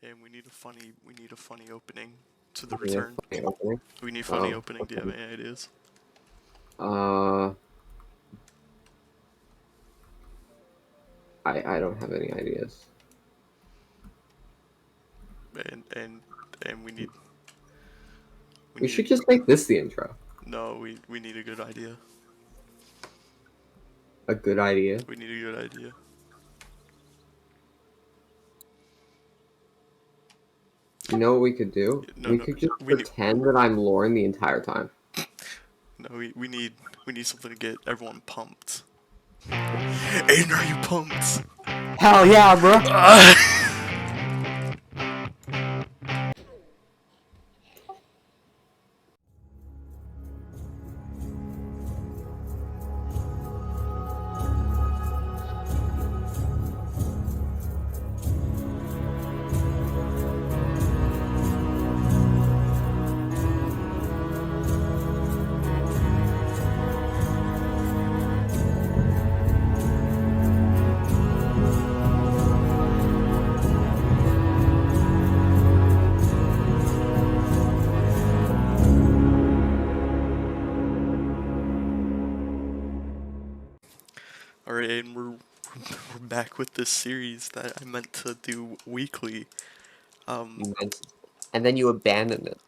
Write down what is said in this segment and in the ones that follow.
And we need a funny opening to the Yeah, return. funny opening. We need funny Oh, opening. Do you have okay. any ideas? Uh, I don't have any ideas. And we We need should just make this the intro. no, we need a good idea. A good idea. We need a good idea. You know what we could do? No, We no, could just we need pretend that I'm Lauren the entire time. no, we need something to get everyone pumped. Aiden, are you pumped? Hell yeah, bro! Alright, Aiden, we're back with this series that I meant to do weekly. Um, You meant, and then you abandoned it.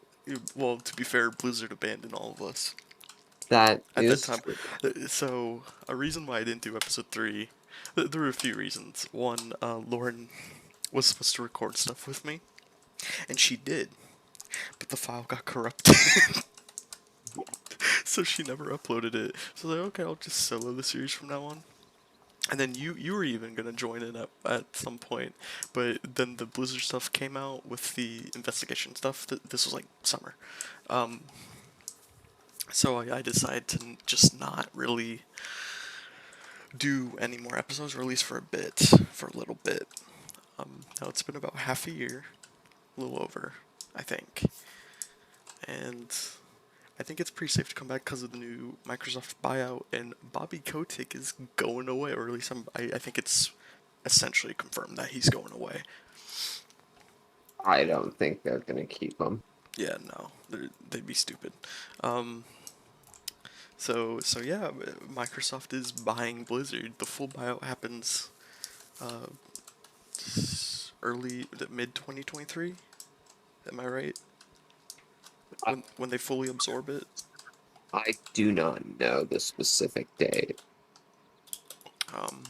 well, to be fair, Blizzard abandoned all of us That at that is time. true. So, a reason why I didn't do episode 3, there were a few reasons. One, Lauren was supposed to record stuff with me, and she did, but the file got corrupted. So she never uploaded it. So I was like, okay, I'll just solo the series from now on. And then you were even gonna join in at some point, but then the Blizzard stuff came out with the investigation stuff. This was like summer, um, so I decided to just not really do any more episodes, or at least for a bit, for a little bit. Now it's been about half a year, a little over, I think, and I think it's pretty safe to come back because of the new Microsoft buyout, and Bobby Kotick is going away, or at least I think it's essentially confirmed that he's going away. I don't think they're gonna keep them. Yeah, no, they'd be stupid. Um, so yeah, Microsoft is buying Blizzard. The full buyout happens uh, early, mid 2023. Am I right? I, When they fully absorb it. I do not know the specific date. Um,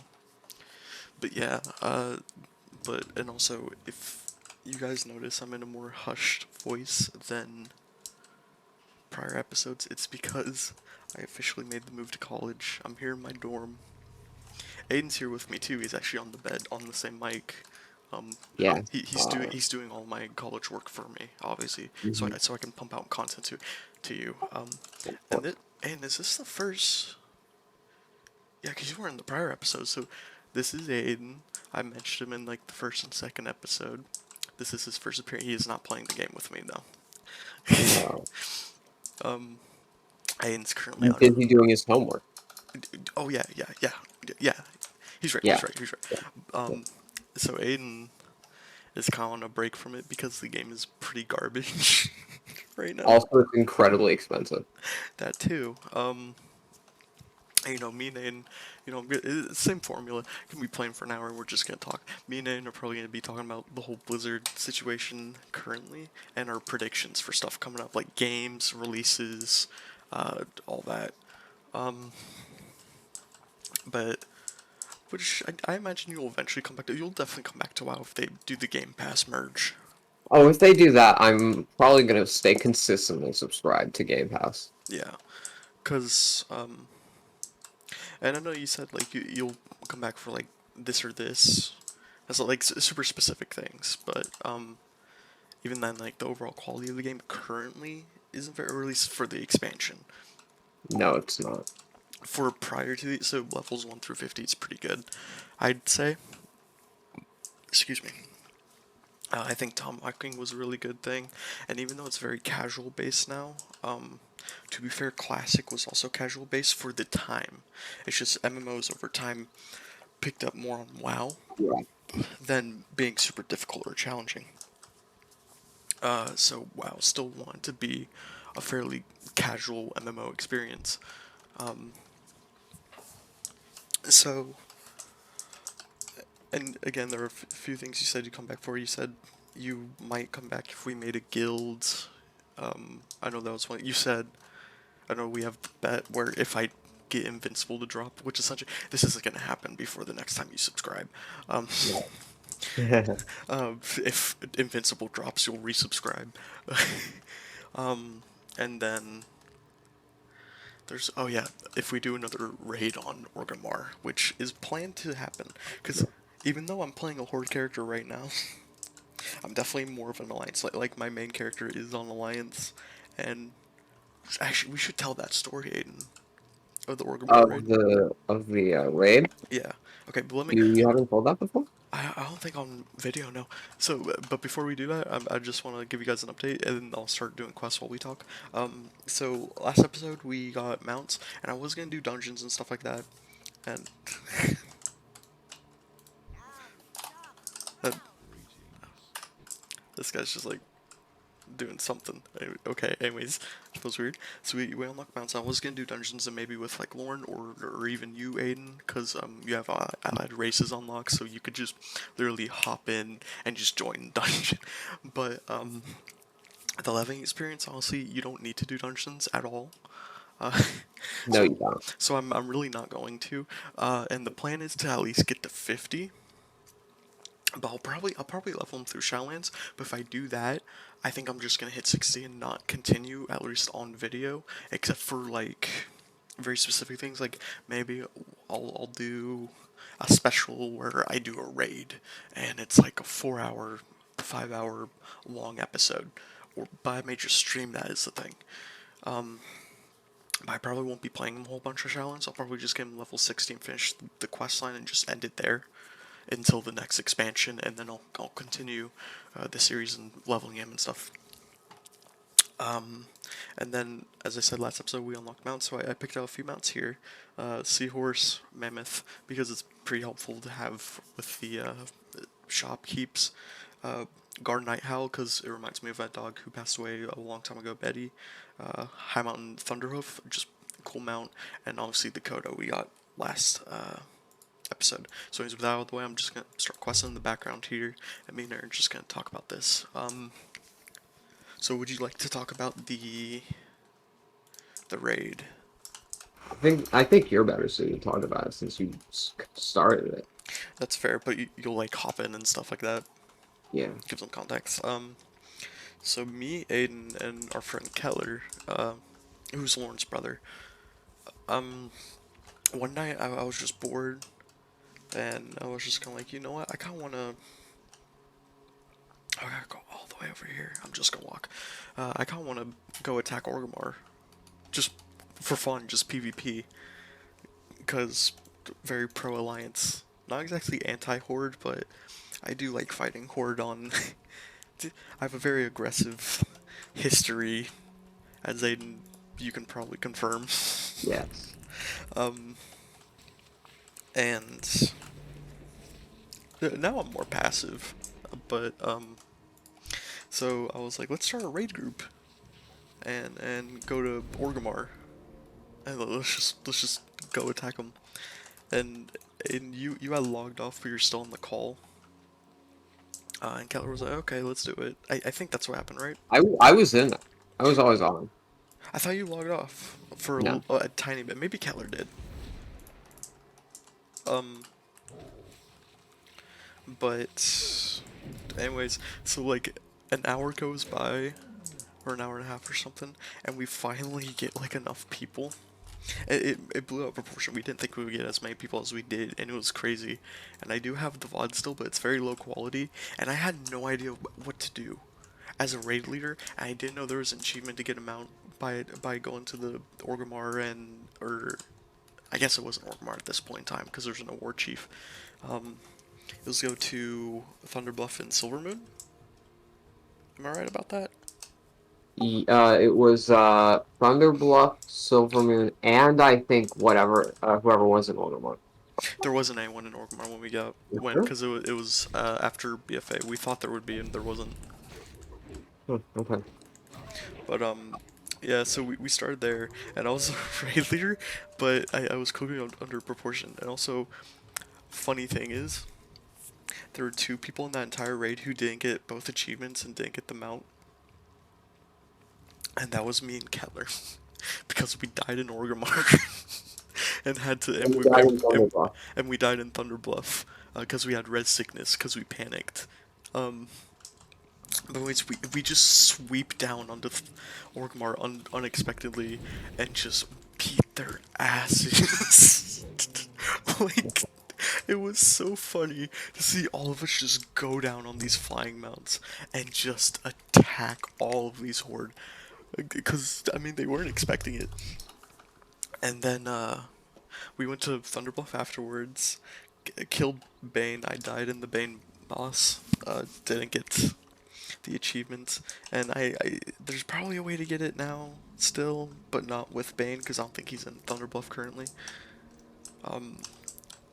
but yeah, but and also if you guys notice, I'm in a more hushed voice than prior episodes. It's because I officially made the move to college. I'm here in my dorm. Aiden's here with me too. He's actually on the bed on the same mic. Um, Yeah. he's doing all my college work for me, obviously, so Mhm. I can pump out content to you. And is this the first? Yeah, because you weren't in the prior episode, so this is Aiden. I mentioned him in like the first and second episode. This is his first appearance. He is not playing the game with me though. No. um, Aiden's currently He's on. busy doing his homework. Oh yeah. He's right. Yeah. He's right. Yeah. Yeah. Um, so Aiden is kind of on a break from it because the game is pretty garbage right now. Also, it's incredibly expensive. That too. Me and Aiden, same formula. Can be playing for an hour and we're just gonna talk. Me and Aiden are probably gonna be talking about the whole Blizzard situation currently and our predictions for stuff coming up, like games, releases, all that. Um, but which I imagine you'll eventually come back to. You'll definitely come back to WoW if they do the Game Pass merge. Oh, if they do that, I'm probably gonna stay consistently subscribed to Game Pass. Yeah, cause and I know you said like you'll come back for like this or this, as like super specific things, but even then like the overall quality of the game currently isn't very, or at least for the expansion. No, it's not. For prior to the so levels 1 through 50, it's pretty good, I'd say. Excuse me. I think Tom Hawking was a really good thing, and even though it's very casual based now, to be fair, Classic was also casual based for the time. It's just MMOs over time picked up more on WoW Yeah. than being super difficult or challenging. So WoW still want to be a fairly casual MMO experience. Um, so, and again, there are a few things you said you come back for. You said you might come back if we made a guild. I know that was one you said. I know we have the bet where if I get Invincible to drop, which essentially this isn't gonna happen before the next time you subscribe. Um, Yeah. if Invincible drops, you'll resubscribe. um, and then there's oh yeah, if we do another raid on Orgrimmar, which is planned to happen, because even though I'm playing a horde character right now, I'm definitely more of an alliance. Like my main character is on alliance, and actually we should tell that story, Aiden, of the Orgrimmar raid. Of the raid. Yeah. Okay, but let me. You haven't told that before? I don't think on video, no. So, but before we do that, I just want to give you guys an update, and then I'll start doing quests while we talk. So last episode we got mounts, and I was gonna do dungeons and stuff like that, and that, this guy's just like doing something. Okay, anyways, that was weird. So we unlocked mounts. I was gonna do dungeons and maybe with like Lauren or even you, Aiden, because you have allied races unlocked, so you could just literally hop in and just join dungeon. But the leveling experience, honestly, you don't need to do dungeons at all. Uh, No, so you don't. I'm really not going to. And the plan is to at least get to 50. But I'll probably level them through Shadowlands. But if I do that, I think I'm just gonna hit 60 and not continue, at least on video, except for like very specific things. Like maybe I'll do a special where I do a raid, and it's like a 4 hour, 5 hour long episode. But I may just stream that as the thing. But I probably won't be playing a whole bunch of Shadowlands. I'll probably just get him level 60 and finish the quest line and just end it there until the next expansion, and then I'll continue the series and leveling him and stuff. And then, as I said last episode, we unlocked mounts, so I picked out a few mounts here. Seahorse, Mammoth, because it's pretty helpful to have with the shop keeps. Guard Night Howl, because it reminds me of that dog who passed away a long time ago, Betty. High Mountain Thunderhoof, just cool mount. And obviously the Kodo we got last episode. So with that out of the way, I'm just gonna start questing in the background here, and me and Aaron are just gonna talk about this. So would you like to talk about the raid? I think you're better suited to talk about it since you started it. That's fair, but you'll like hop in and stuff like that. Yeah. Give some context. So me, Aiden, and our friend Keller, who's Lauren's brother. One night I was just bored, and I was just kind of like, you know what? I kind of want to. I gotta go all the way over here. I'm just gonna walk. I kind of want to go attack Orgrimmar, just for fun, just PvP, because very pro alliance. Not exactly anti horde, but I do like fighting horde on. I have a very aggressive history, as Aiden, you can probably confirm. Yes. Um, and now I'm more passive, but so I was like, let's start a raid group, and go to Orgrimmar, and let's just go attack them. And you had logged off, but you're still on the call. And Keller was like, okay, let's do it. I think that's what happened, right? I was in. I was always on. I thought you logged off for No. a tiny bit. Maybe Keller did. Um, but anyways, so like an hour goes by, or an hour and a half or something, and we finally get like enough people. It blew out proportion. We didn't think we would get as many people as we did, and it was crazy. And I do have the VOD still, but it's very low quality, and I had no idea what to do as a raid leader, and I didn't know there was an achievement to get a mount by going to the Orgrimmar and or I guess it wasn't Orgrimmar at this point in time because there's no war chief. It was go to Thunderbluff and Silvermoon. Am I right about that? It was Thunderbluff, Silvermoon, and I think whoever was in Oldemont. There wasn't anyone in Orgrimmar when we went Sure? because it was after BFA. We thought there would be and there wasn't. Okay. But yeah, so we started there, and I was a raid leader, but I was cooking under proportion. And also, funny thing is, there were two people in that entire raid who didn't get both achievements and didn't get the mount, and that was me and Kettler, because we died in Orgrimmar, and had to, And the guy in Thunderball. and we died in Thunderbluff, because we had red sickness, because we panicked. Um, but anyways, we just sweep down onto Orgrimmar unexpectedly, and just beat their asses. Like, it was so funny to see all of us just go down on these flying mounts and just attack all of these horde. Because, I mean, they weren't expecting it. And then, we went to Thunderbluff afterwards, killed Bane. I died in the Bane boss. Didn't get the achievements. And there's probably a way to get it now, still, but not with Bane, because I don't think he's in Thunderbluff currently.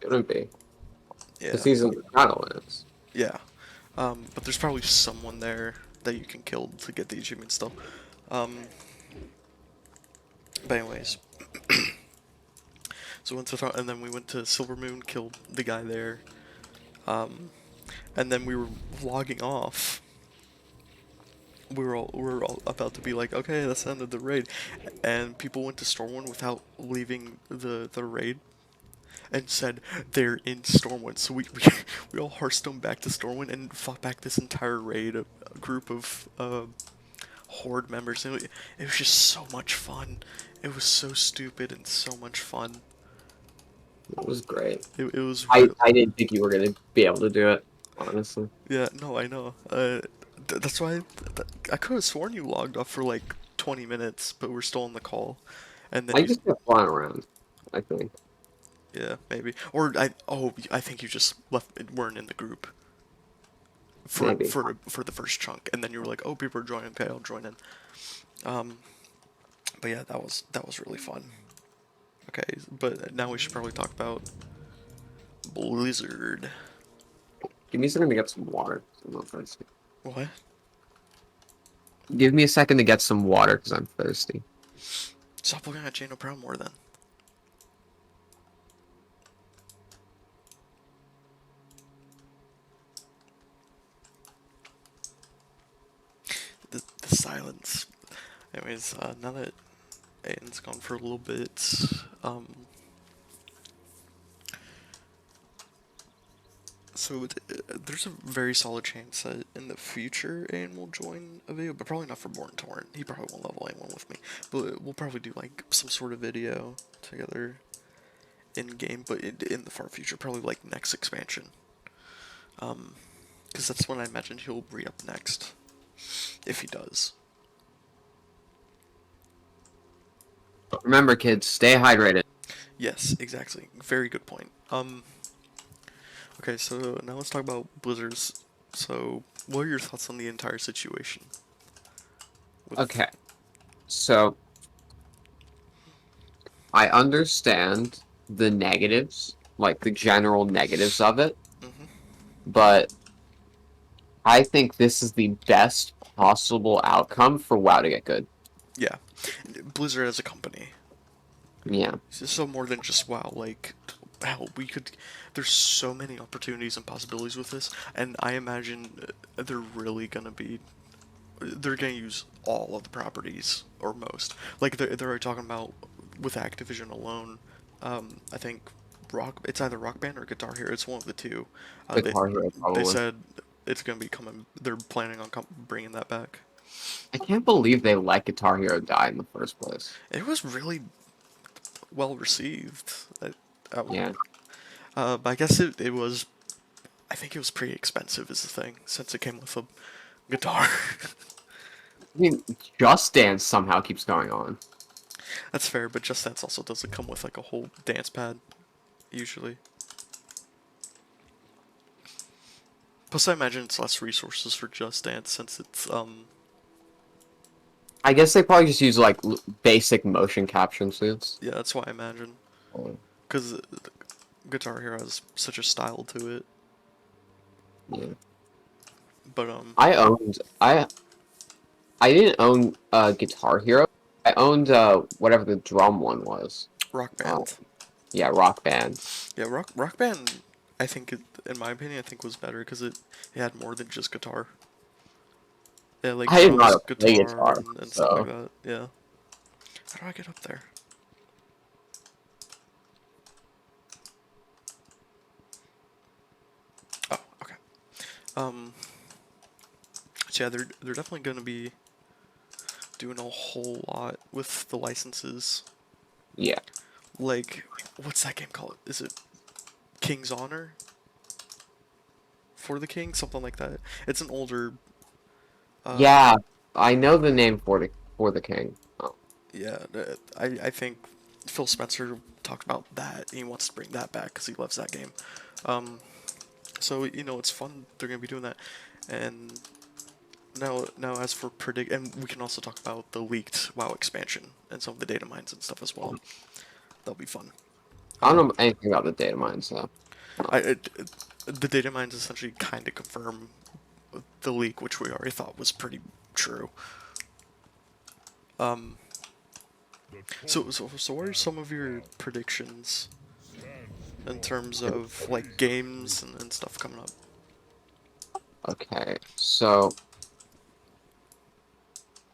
Shouldn't be. Because Yeah. he's in the Shadowlands. Yeah. But there's probably someone there that you can kill to get the achievement still. But anyways, so and then we went to Silvermoon, killed the guy there, and then we were logging off. We were all about to be like, okay, that's the end of the raid, and people went to Stormwind without leaving the raid, and said they're in Stormwind. So we all Hearthstone back to Stormwind and fought back this entire raid, a group of horde members. And it was just so much fun. It was so stupid and so much fun. It was great. It was I, real. I didn't think you were going to be able to do it, honestly. Yeah, no, I know. That's why I could have sworn you logged off for like 20 minutes, but we're still on the call. And then I you, just kept flying around, I think. yeah, maybe. I think you just weren't in the group Maybe. for the first chunk, and then you were like, oh, people are joining. Okay, I'll join in. Um, but yeah, that was really fun. Okay, but now we should probably talk about Blizzard. Give me a second to get some water. I'm not thirsty. What? Give me a second to get some water, because I'm thirsty. Stop looking at Jane O'Brown more then. The silence. Anyways, now that Aiden's gone for a little bit, so there's a very solid chance that in the future Aiden will join a video, but probably not for Borin Tauren. He probably won't level anyone with me, but we'll probably do like some sort of video together in game, but in the far future, probably like next expansion. Because that's when I imagine he'll re-up next, if he does. But remember, kids, stay hydrated. Yes, exactly. Very good point. Okay, so now let's talk about Blizzard's. So, what are your thoughts on the entire situation? Okay, so I understand the negatives, like the general negatives of it, but I think this is the best possible outcome for WoW to get good. Yeah, Blizzard as a company. Yeah. So more than just WoW, like, hell, we could. There's so many opportunities and possibilities with this, and I imagine they're really gonna be. They're gonna use all of the properties, or most. Like, they're already talking about, with Activision alone, I think it's either Rock Band or Guitar Hero. It's one of the two. Guitar Hero, They probably. said it's gonna be coming. They're planning on bringing that back. I can't believe they let Guitar Hero die in the first place. It was really well received. Yeah. But I guess it was. I think it was pretty expensive, is the thing, since it came with a guitar. I mean, Just Dance somehow keeps going on. That's fair, but Just Dance also doesn't come with like a whole dance pad, usually. Plus, I imagine it's less resources for Just Dance since it's I guess they probably just use, like, basic motion capture suits. Yeah, that's why I imagine. Oh. Because Guitar Hero has such a style to it. Yeah. But I I didn't own Guitar Hero. I owned whatever the drum one was. Rock Uh, Band. yeah, Rock Band. Yeah, Rock Band. I think, in my opinion, I think was better because it had more than just guitar. Yeah, like I didn't know how drums, to play guitar, guitar, and stuff like so that. Yeah. How do I get up there? Oh, okay. Um. So yeah, they're definitely gonna be doing a whole lot with the licenses. yeah. Like, what's that game called? Is it King's Honor? For the King? Something like that. It's an older. Uh, Yeah, I know the name for the king. Oh, yeah. I think Phil Spencer talked about that. He wants to bring that back because he loves that game. Um, so it's fun. They're gonna be doing that, and now as for predict, and we can also talk about the leaked WoW expansion and some of the data mines and stuff as well. That'll be fun. I don't Um, know anything about the data mines, so. the data mines essentially kind of confirm the leak, which we already thought was pretty true. Um, so what are some of your predictions in terms of like games and stuff coming up? Okay, so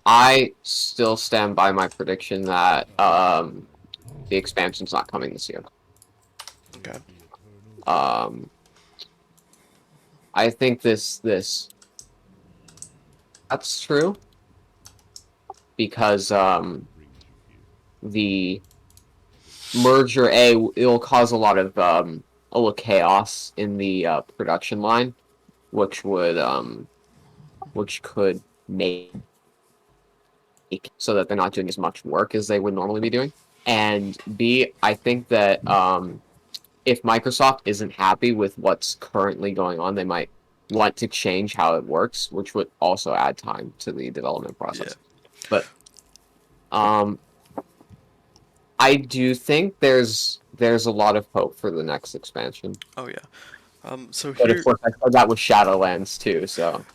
I still stand by my prediction that the expansion's not coming this year. Okay. Um, I think this that's true because the merger it'll cause a little chaos in the production line, which would which could make so that they're not doing as much work as they would normally be doing. And B, I think that if Microsoft isn't happy with what's currently going on, they might want to change how it works, which would also add time to the development Yeah. process. But um, I do think there's a lot of hope for the next expansion. Oh yeah. So But of here, course, I said that with Shadowlands too. So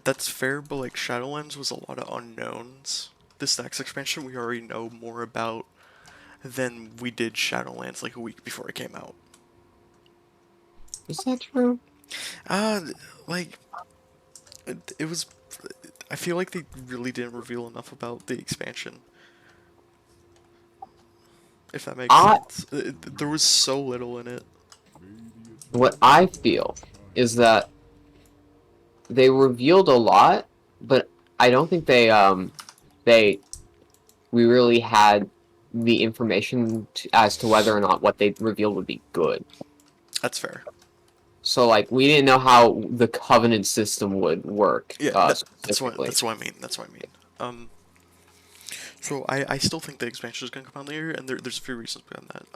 that's fair, but like Shadowlands was a lot of unknowns. This next expansion we already know more about than we did Shadowlands like a week before it came out. is that true? Uh, like it was. I feel like they really didn't reveal enough about the expansion. If that makes I sense, there was so little in it. what I feel is that they revealed a lot, but I don't think they we really had the information as to whether or not what they revealed would be good. That's fair. So like we didn't know how the covenant system would work Yeah, specifically. that's what I mean. That's what I mean. So I still think the expansion is gonna come out later, and there's a few reasons behind that.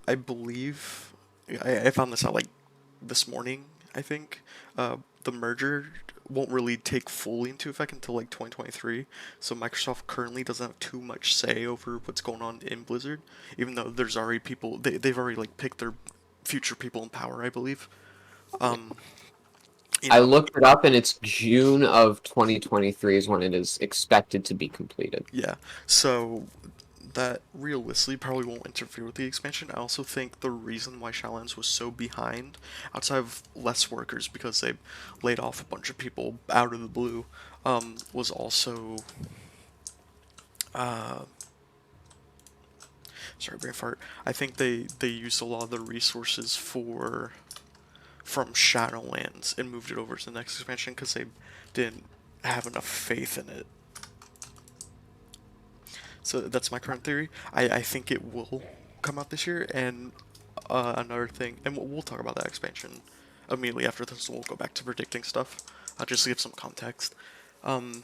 I believe I found this out like this morning. I think the merger won't really take fully into effect until like 2023. So Microsoft currently doesn't have too much say over what's going on in Blizzard, even though there's already people they've already like picked their future people in power. I believe. Um, you I know, looked it up and it's June of 2023 is when it is expected to be completed. yeah. So that realistically probably won't interfere with the expansion. I also think the reason why Shadowlands was so behind, outside of less workers because they laid off a bunch of people out of the blue, was also uh, sorry, brain fart. I think they used a lot of the resources from Shadowlands and moved it over to the next expansion because they didn't have enough faith in it. So that's my current theory. I think it will come out this year. And another thing, and we'll talk about that expansion immediately after this. We'll go back to predicting stuff. Just to give some context. Um,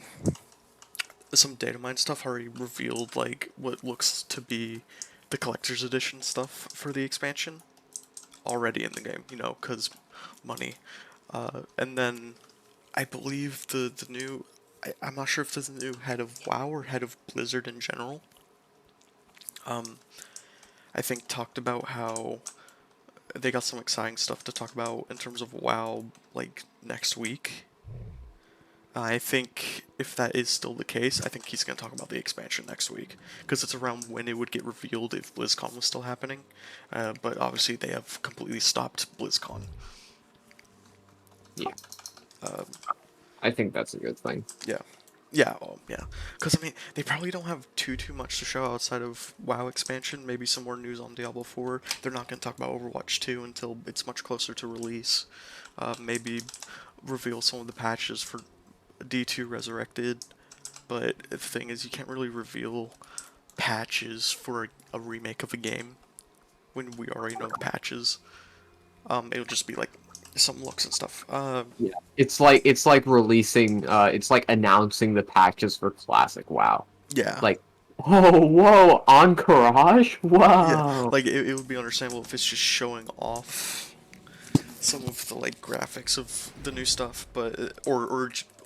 some data mine stuff already revealed like what looks to be the collector's edition stuff for the expansion already in the game. Because money. And then I believe the new. I'm not sure if there's a new head of WoW or head of Blizzard in general. Um, I think talked about how they got some exciting stuff to talk about in terms of WoW like next week. I think if that is still the case, I think he's going to talk about the expansion next week, because it's around when it would get revealed if BlizzCon was still happening. But obviously they have completely stopped BlizzCon. Yeah. I think that's a good thing. Yeah. Yeah, well, yeah. Because, I mean, they probably don't have too much to show outside of WoW expansion. Maybe some more news on Diablo 4. They're not going to talk about Overwatch 2 until it's much closer to release. Maybe reveal some of the patches for D2 Resurrected. But the thing is, you can't really reveal patches for a remake of a game when we already know the patches. It'll just be like some looks and stuff. Yeah. It's like releasing it's like announcing the patches for Classic WoW. Yeah. Like, oh whoa, Encourage? Yeah, Wow. like it would be understandable if it's just showing off some of the like graphics of the new stuff, but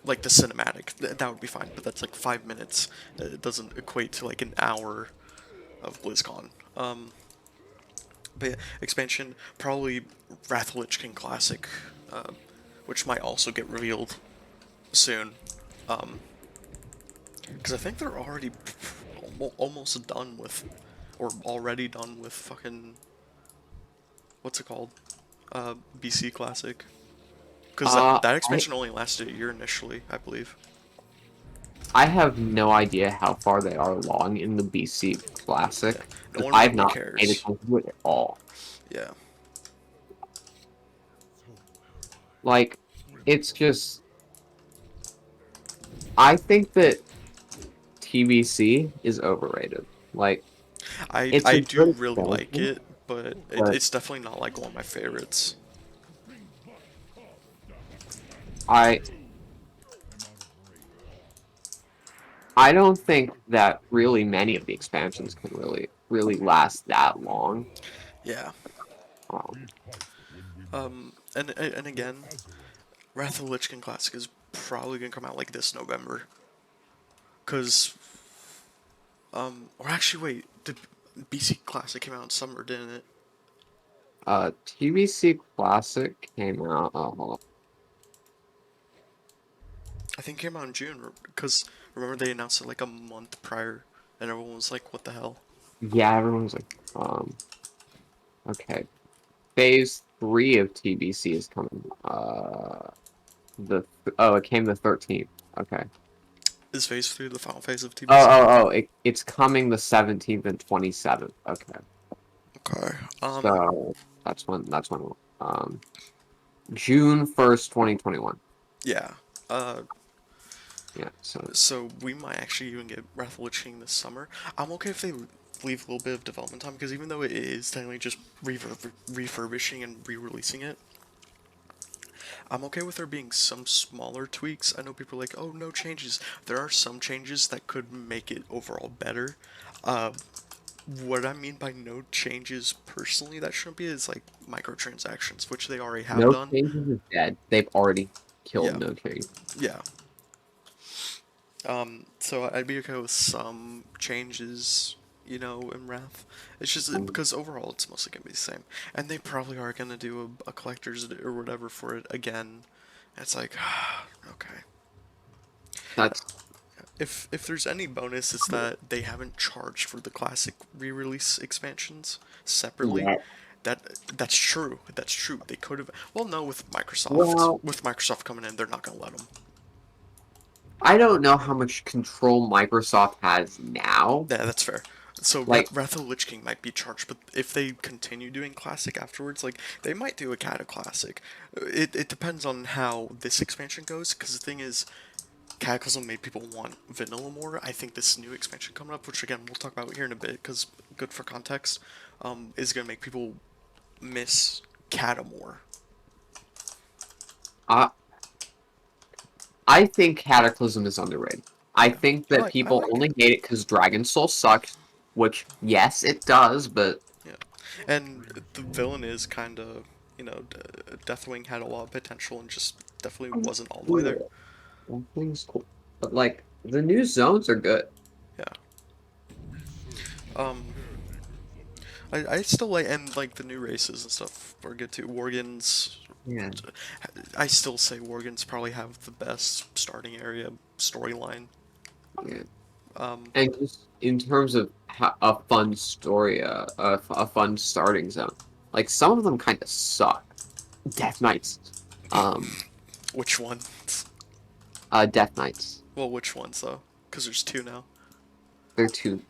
like the cinematic. That would be fine, but that's like 5 minutes. It doesn't equate to like an hour of BlizzCon. But yeah, expansion probably Wrath of the Lich King Classic, which might also get revealed soon. Because I think they're already almost done with, or already done with fucking, what's it called? BC Classic. Because that I expansion only lasted a year initially, I believe. I have no idea how far they are along in the BC Yeah, Classic no because one I've really not paid cares. attention to it at all. Yeah, Like, it's just I think that TBC is overrated. Like, it's I a do good really like expansion, it, but but it's definitely not like one of my favorites. I I don't think that really many of the expansions can really last that long. Yeah. Um, And again, Wrath of the Lich King Classic is probably gonna come out like this November. Cause or actually wait, the BC Classic came out in summer, didn't it? TBC Classic came out. Oh, hold on. I think it came out in June. Cause remember they announced it like a month prior, and everyone was like, "What the hell?" Yeah, everyone's like, okay. Phase 3 of TBC is coming. It came the 13th. Okay. Is Phase 3 the final phase of Oh, TBC? it's coming the 17th and 27th. Okay. Okay. So that's when June 1st, 2021. Yeah. Uh, Yeah, so so we might actually even get Wrath of the Lich King this summer. I'm okay if they leave a little bit of development time, because even though it is technically just refurbishing and re-releasing it, I'm okay with there being some smaller tweaks. I know people are like, oh, no changes. There are some changes that could make it overall better. Uh, what I mean by no changes personally that shouldn't be is like microtransactions, which they already have no done. changes is dead. They've already killed Yeah, no change. yeah. So I'd be okay with some changes, in Wrath. It's just because overall it's mostly gonna be the same, and they probably are gonna do a collector's or whatever for it again. It's like, okay. That's If there's any bonus, it's that they haven't charged for the classic re-release expansions separately. yeah. That's true. That's true. They could have. Well, no, Well, with Microsoft coming in, they're not gonna let them. I don't know how much control Microsoft has now. Yeah, that's fair. So Like, Wrath of the Lich King might be charged, but if they continue doing classic afterwards, like they might do a Cata classic. It depends on how this expansion goes. Because the thing is, Cataclysm made people want vanilla more. I think this new expansion coming up, which again we'll talk about here in a bit, because good for context, is gonna make people miss Cata more. I I think Cataclysm is underrated. I Yeah, think I that like I people like only it. hate it because Dragon Soul sucks, which, yes, it does, but Yeah, and the villain is kind of, Deathwing had a lot of potential and just definitely wasn't all the way there. cool. That thing's cool. But, like, the new zones are good. Yeah. Um. I still like, and like the new races and stuff are good too. Worgens, Yeah. I still say Worgens probably have the best starting area storyline. Yeah. Um, And just in terms of a fun story, a fun starting zone, like some of them kind of suck. Death Knights, um, which ones? Death Knights. Well, which ones though? Because there's two now. They're two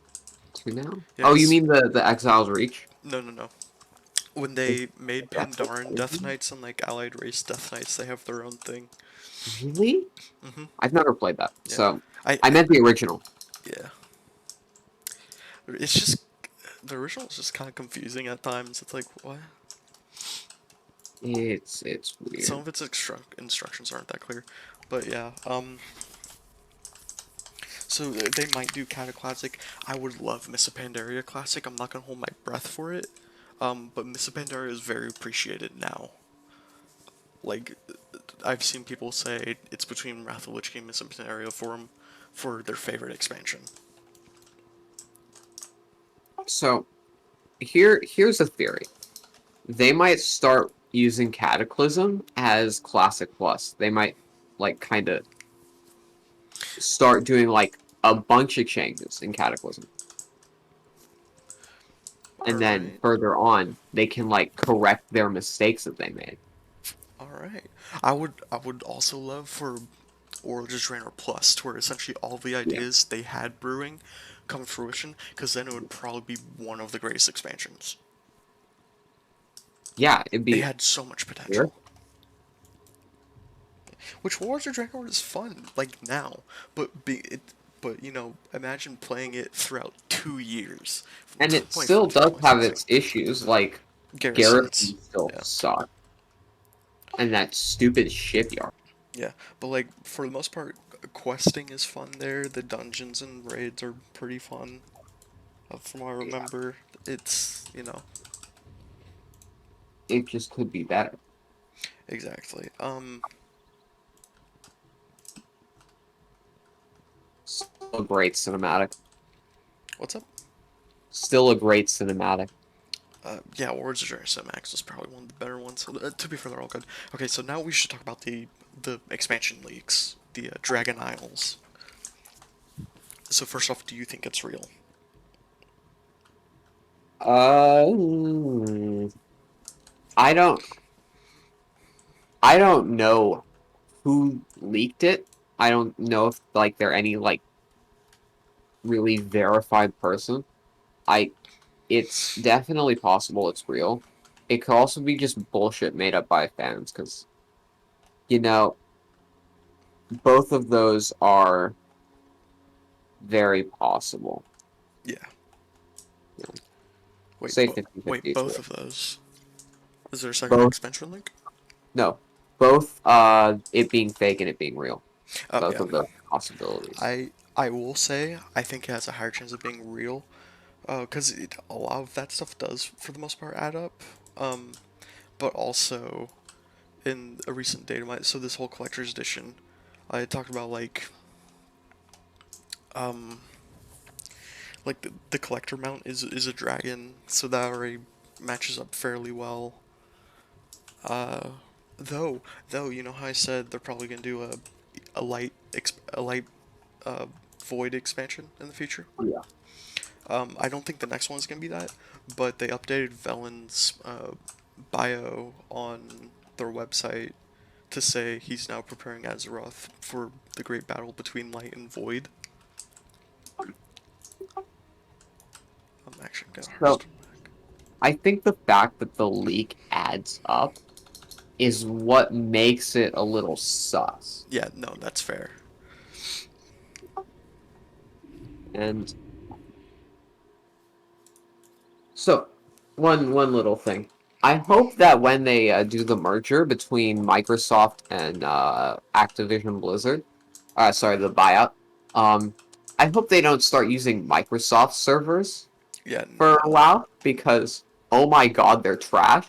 now. Yeah, Oh, you because mean the Exiles Reach? no, no, no. When Is they made Death Knights Pandaren Death Origin? Knights and like Allied Race Death Knights, they have their own thing. Really? Hmm. I've never played that, Yeah, so I I meant the original. yeah. It's just the original is just kind of confusing at times. It's like what? It's Some weird. of its instructions aren't that clear, but yeah. So they might do Cataclassic. I would love Miss Pandaria Classic. I'm not gonna hold my breath for it. But Miss Pandaria is very appreciated now. Like, I've seen people say it's between Wrath of the Lich King and Miss Pandaria for their favorite expansion. So here's a theory. They might start using Cataclysm as Classic Plus. They might like kind of start doing like a bunch of changes in Cataclysm. And then Alright, further on, they can like correct their mistakes that they made. alright. I would also love for Origins Trainer Plus, to where essentially all the Yeah. ideas they had brewing come to fruition, because then it would probably be one of the greatest expansions. Yeah, it'd They be had so much weird. potential. Which Warlords of Draenor is fun, like now, but you know, imagine playing it throughout 2 years, And it still 2014, does have 2016. its issues, like Garrisons, Garrison still yeah, suck. And that stupid shipyard. yeah, but like for the most part, questing is fun there. The dungeons and raids are pretty fun. From what I Yeah. remember, it's you know It just could be better. exactly. Still a great cinematic. What's up? Still a great cinematic. Yeah, Warlords of Draenor Cinemax is probably one of the better ones. To be fair, they're all good. Okay, so now we should talk about the expansion leaks, the Dragon Isles. So first off, do you think it's real? Uh, I don't. I don't know who leaked it. I don't know if like they're any like really verified person. I it's definitely possible it's real. It could also be just bullshit made up by fans because you know both of those are very possible. Yeah. You know, Wait, say but 50-50 wait, is both real. of those. Is there a second Both expansion link? no, both it being fake and it being real. Oh Both yeah. of those possibilities. I will say I think it has a higher chance of being real, because a lot of that stuff does for the most part add up. Um, but also in a recent data mine, so this whole collector's edition, I talked about um like the collector mount is a dragon, so that already matches up fairly well. Uh, though you know how I said they're probably gonna do a light uh, void expansion in the future. Yeah. I don't think the next one's gonna be that, but they updated Velen's bio on their website to say he's now preparing Azeroth for the great battle between light and void. I'm actually gonna So Hearthstone back. I think the fact that the leak adds up is what makes it a little sus. Yeah, no, that's fair. And so, one little thing. I hope that when they do the merger between Microsoft and Activision Blizzard, sorry, the buyout, um, I hope they don't start using Microsoft servers Yeah, for a no, while because, oh my god, they're trash.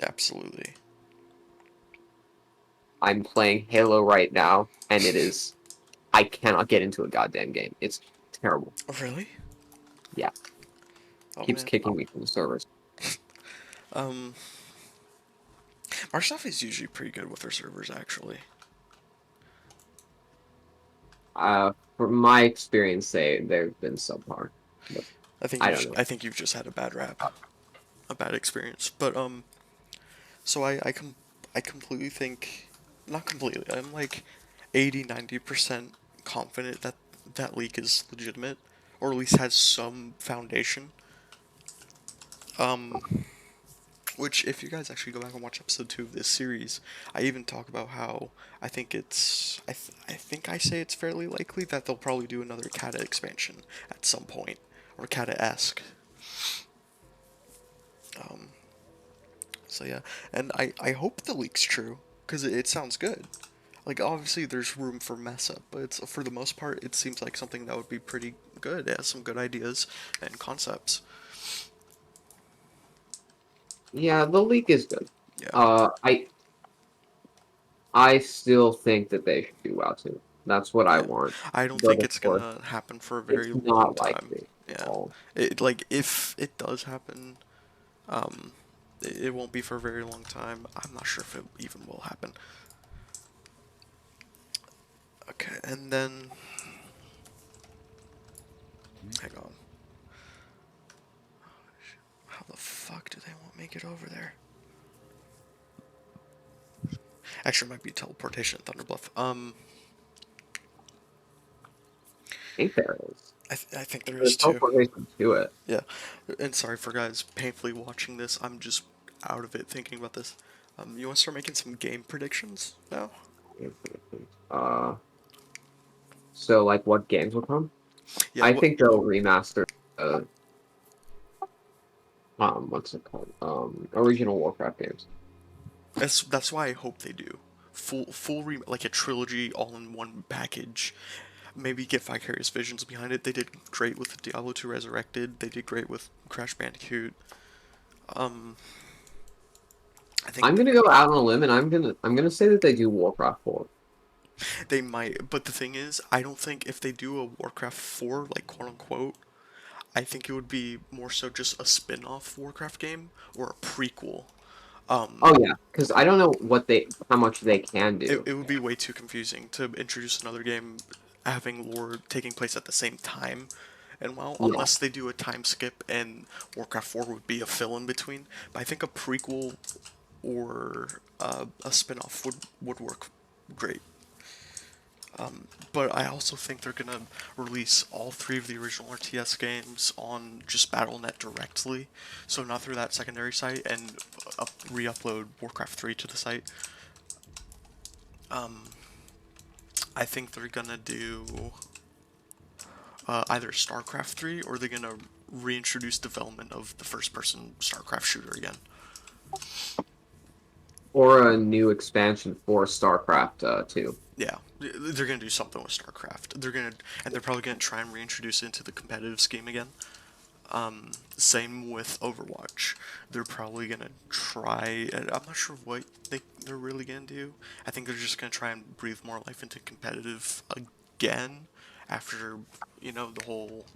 absolutely. I'm playing Halo right now, and it is I cannot get into a goddamn game. It's terrible. Really? Yeah, Oh keeps man. kicking me from the servers. Um, Microsoft is usually pretty good with their servers, actually. From my experience, they've been subpar. But I don't know. I think you've just had a bad rap, a bad experience. But so I completely think, not completely. I'm like 80-90% confident that that leak is legitimate, or at least has some foundation. Um, which, if you guys actually go back and watch episode 2 of this series, I even talk about how I think I say it's fairly likely that they'll probably do another Kata expansion at some point, or Kata-esque. Um, so yeah, and I hope the leak's true, because it sounds good. Like, obviously there's room for mess up, but it's, for the most part, it seems like something that would be pretty good. It has some good ideas and concepts. Yeah, the leak is good. Yeah. I still think that they should do WoW 2. That's what I Yeah, want. I don't But think of it's course, gonna happen for a it's very long not time. likely at Yeah, all. it, like, if it does happen, it won't be for a very long time. I'm not sure if it even will happen. Okay, and then hang on. How the fuck do they want me to get over there? Actually, it might be teleportation at Thunderbluff. I think there is. I think there is There's too. teleportation to it. Yeah, and sorry for guys painfully watching this. I'm just out of it thinking about this. You want to start making some game predictions now? Uh, so like what games will come? Yeah. I What? think they'll remaster what's it called? Original Warcraft games. That's why I hope they do. Like a trilogy all in one package. Maybe get Vicarious Visions behind it. They did great with Diablo 2 Resurrected. They did great with Crash Bandicoot. Um, I I'm think gonna go out on a limb and I'm gonna say that they do Warcraft 4. they might, but the thing is, I don't think if they do a Warcraft 4, like quote unquote, I think it would be more so just a spin-off Warcraft game or a prequel. Oh yeah, because I don't know how much they can do. It would be way too confusing to introduce another game having lore taking place at the same time. And well, Yeah. unless they do a time skip and Warcraft 4 would be a fill in between, but I think a prequel or a spin off would work great. But I also think they're gonna release all three of the original RTS games on just Battle.net directly, so not through that secondary site, and re-upload Warcraft 3 to the site. I think they're gonna do either StarCraft 3 or they're gonna reintroduce development of the first-person StarCraft shooter again. Or a new expansion for StarCraft 2. Yeah, they're gonna do something with StarCraft. And they're probably gonna try and reintroduce it into the competitive scheme again. Same with Overwatch. They're probably gonna try. And I'm not sure what they're really gonna do. I think they're just gonna try and breathe more life into competitive again after the whole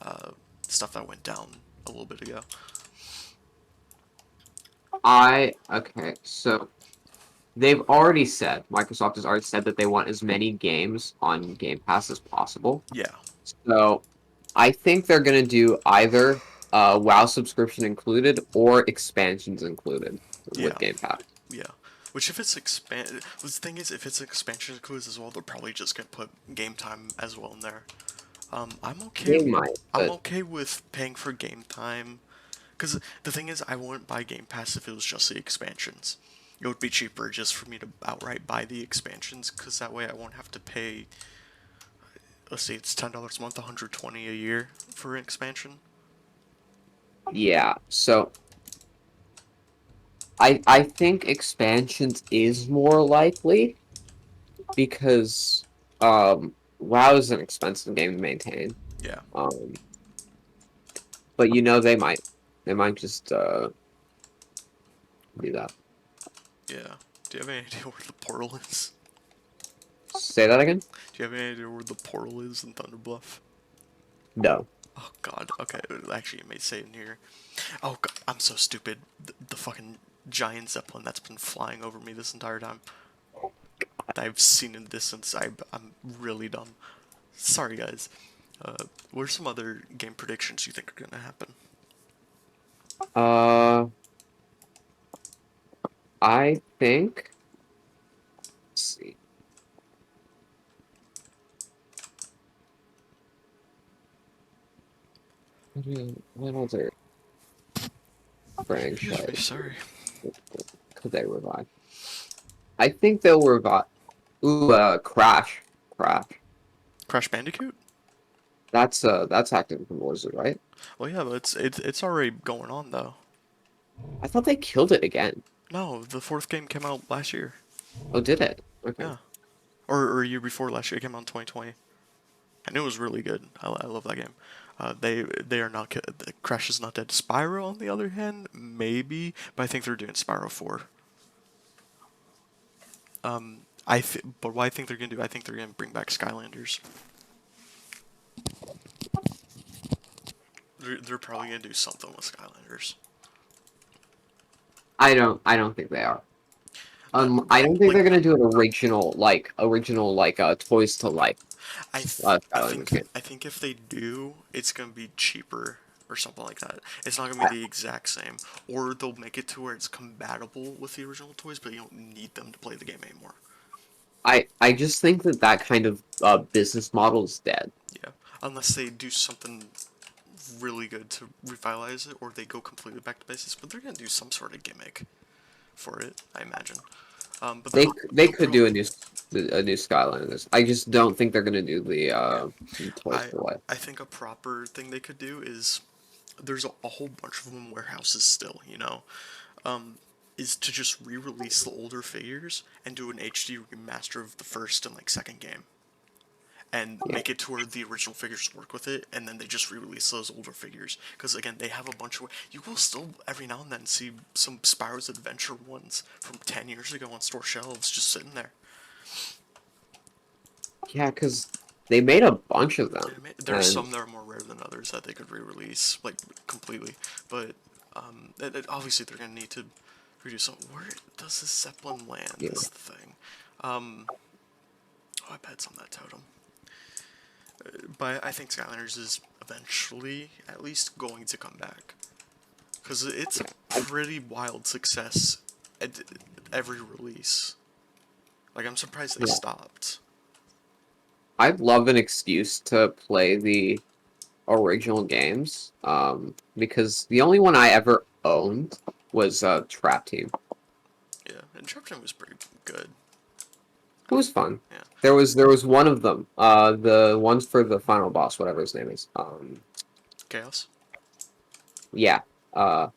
uh, stuff that went down a little bit ago. Okay, so Microsoft has already said that they want as many games on Game Pass as possible. Yeah, So I think they're gonna do either WoW subscription included or expansions included yeah, with Game Pass. yeah. Which if it's expand, the thing is, if it's expansion includes as well, they're probably just gonna put game time as well in there. I'm okay. They might, I'm but okay with paying for game time. Because the thing is, I wouldn't buy Game Pass if it was just the expansions. It would be cheaper just for me to outright buy the expansions, because that way I won't have to pay. Let's see, it's $10 a month, 120 a year for an expansion. yeah. So I think expansions is more likely because WoW is an expensive game to maintain. Yeah, Um, but they might just do that. yeah. Do you have any idea where the portal is? Say that again? Do you have any idea where the portal is in Thunderbluff? No. Oh God. Okay. Actually, it may say in here. Oh God, I'm so stupid. The fucking giant zeppelin that's been flying over me this entire time. That I've seen in the distance. I'm really dumb. Sorry, guys. What are some other game predictions you think are gonna happen? Uh, I think. Let's see. What other Excuse me. franchise Sorry. could they revive? I think they'll revive. Ooh, Crash. Crash. Crash Bandicoot? That's active from Blizzard, right? Well, yeah, but it's already going on though. I thought they killed it again. No, the fourth game came out last year. Oh, did it? Okay. Yeah, or a year before last year. It came out in 2020, and it was really good. I love that game. They are not Crash is not dead. Spyro, on the other hand, maybe, but I think they're doing Spyro 4. But what I think they're gonna do, I think they're gonna bring back Skylanders. They're probably gonna do something with Skylanders. I don't think they are. I don't think Like they're gonna do an original Toys to Life Skylanders game. I think if they do, it's gonna be cheaper or something like that. It's not gonna I, be the exact same, or they'll make it to where it's compatible with the original toys, but you don't need them to play the game anymore. I just think that kind of business model is dead. Yeah, unless they do something really good to revitalize it, or they go completely back to basics. But they're gonna do some sort of gimmick for it, I imagine. But They they'll could do probably a new Skylanders. I just don't think they're gonna do the yeah. Toys I to Life. I think a proper thing they could do is there's a whole bunch of them warehouses still, is to just re-release the older figures and do an HD remaster of the first and like second game, and Yeah. make it to where the original figures work with it, and then they just re-release those older figures. Because again, they have a bunch of. You will still every now and then see some Spyro's Adventure ones from 10 years ago on store shelves just sitting there. Yeah, because they made a bunch of them, There's and some that are more rare than others that they could re-release like completely, but obviously they're gonna need to redo some. Where does this Zeppelin land? yeah, Is the thing. Um, oh, I bet it's on that totem. But I think Skylanders is eventually, at least, going to come back. Because it's a pretty wild success at every release. Like, I'm surprised they yeah. stopped. I'd love an excuse to play the original games, because the only one I ever owned was Trap Team. Yeah, and Trap Team was pretty good. It was fun. Yeah. There was one of them, the ones for the final boss, whatever his name is. Chaos? Yeah, uh,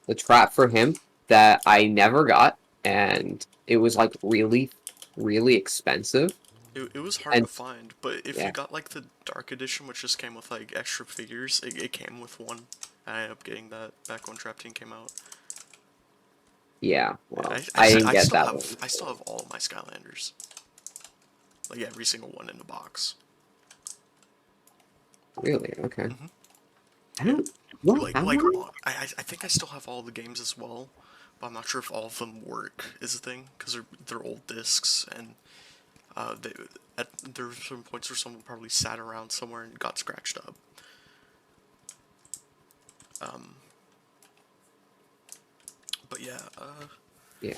the trap for him that I never got, and it was like really, really expensive. It was hard to And find, but if you yeah, got, like, the Dark Edition, which just came with, like, extra figures, it came with one. I ended up getting that back when Trap Team came out. yeah. Yeah, Well, I didn't get that one. I still have all my Skylanders. Like, every single one in the box. Really? Okay. I Yeah. don't. You don't have Like one? I think I still have all the games as well, but I'm not sure if all of them work is the thing because they're old discs, and they there were some points where someone probably sat around somewhere and got scratched up. Um, but yeah, Yeah.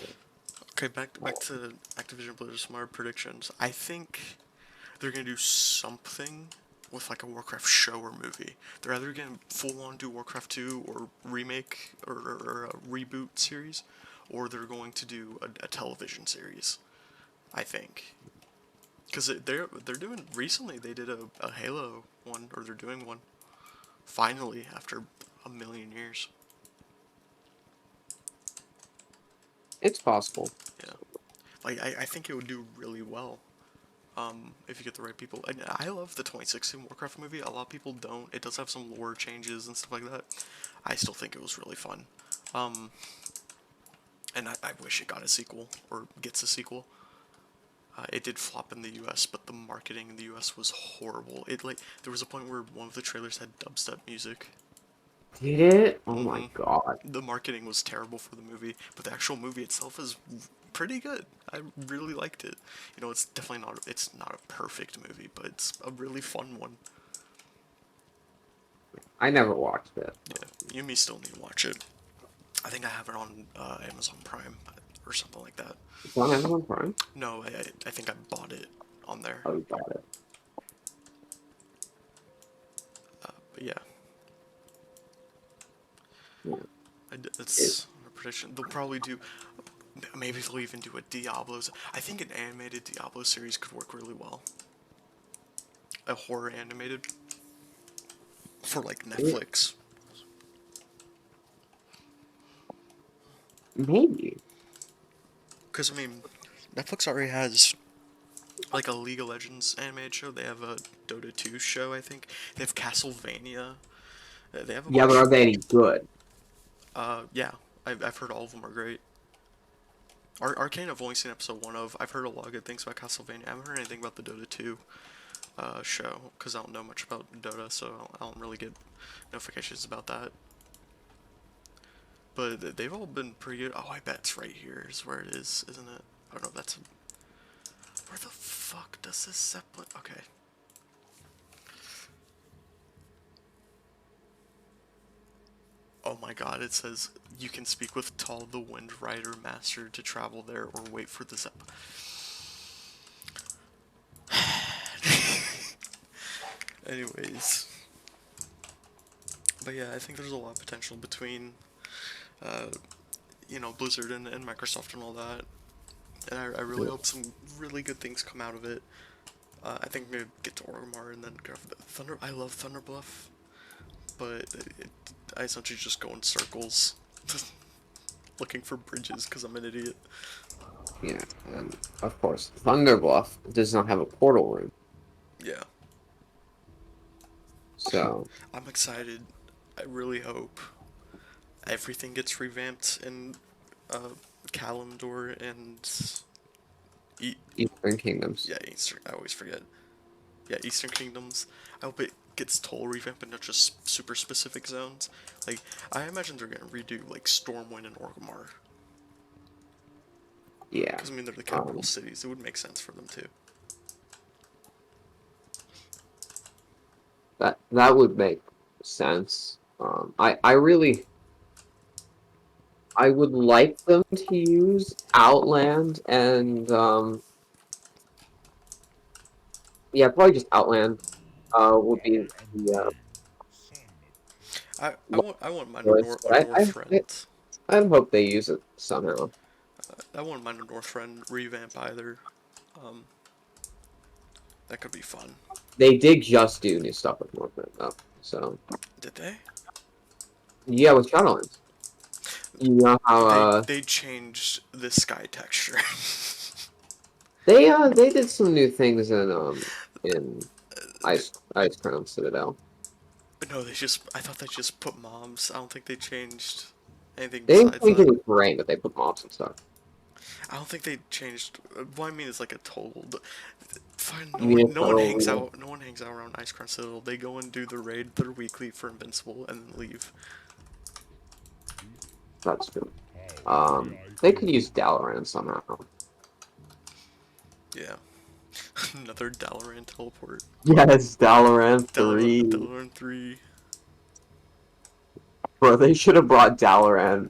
okay, back to Activision Blizzard Smart predictions. I think they're gonna do something with like a Warcraft show or movie. They're either gonna full on do Warcraft 2 or remake or a reboot series, or they're going to do a television series. I think because they're doing recently they did a Halo one, or they're doing one finally after a million years. It's possible. Yeah, like I think it would do really well. If you get the right people. And I love the 2016 Warcraft movie. A lot of people don't. It does have some lore changes and stuff like that. I still think it was really fun. Um, and I wish it got a sequel, or gets a sequel. It did flop in the U.S., but the marketing in the U.S. was horrible. It like there was a point where one of the trailers had dubstep music. Did it? Oh my Hmm. god. The marketing was terrible for the movie, but the actual movie itself is pretty good. I really liked it. You know, it's definitely not. It's not a perfect movie, but it's a really fun one. I never watched it. Yeah, you and me still need to watch it. I think I have it on Amazon Prime or something like that. It's on Amazon Prime? No, I think I bought it on there. Oh, you got it. But yeah, Yeah. It, it's a prediction. They'll probably do. Maybe they'll even do a Diablo's. I think an animated Diablo series could work really well. A horror animated for like it, Netflix. maybe. Because I mean, Netflix already has like a League of Legends animated show. They have a Dota 2 show. I think they have Castlevania. They have a Yeah, but bunch. are they any good? Yeah, I've heard all of them are great. Arcane I've only seen episode 1 of. I've heard a lot of good things about Castlevania. I haven't heard anything about the Dota 2 show because I don't know much about Dota, so I don't really get notifications about that. But they've all been pretty good. Oh, I bet it's right here is where it is, isn't it? Oh no, that's... Where the fuck does this Zeppelin... Okay. Oh my god, it says you can speak with Tal the Wind Rider Master to travel there or wait for the Zeppelin. Anyways. But yeah, I think there's a lot of potential between, uh, you know, Blizzard and Microsoft and all that. And I really hope some really good things come out of it. I think I'm gonna get to Orgrimmar and then go for the Thunder. I love Thunderbluff, but I essentially just go in circles, looking for bridges because I'm an idiot. Yeah, and of course, Thunderbluff does not have a portal room, Yeah, so I'm excited. I really hope everything gets revamped in uh, Kalimdor and Eastern Kingdoms. yeah, Eastern. I always forget. Yeah, Eastern Kingdoms. I hope it gets total revamped and not just super specific zones. Like, I imagine they're gonna redo like Stormwind and Orgrimmar. Yeah, Because I mean they're the capital um, cities. It would make sense for them too. that would make sense. I would like them to use Outland and yeah, probably just Outland. Would be the I want choice, a but Northrend. I hope they use it somehow. I wouldn't mind a Northrend revamp either. Um, that could be fun. They did just do new stuff with Northern though, so Did they? yeah, with Shadowlands. You know how They changed the sky texture. they did some new things in Ice Crown Citadel. No, they just I thought they just put mobs. I don't think they changed anything They didn't besides change that. it with rain, but they put mobs and stuff. I don't think they changed. What I mean is like a total. Fine, You mean no one hangs total? out. No one hangs out around Ice Crown Citadel. They go and do the raid their weekly for Invincible and then leave. That's true. They could use Dalaran somehow. Yeah, another Dalaran teleport. Yes, Dalaran 3. Dalaran 3. Bro, they should have brought Dalaran.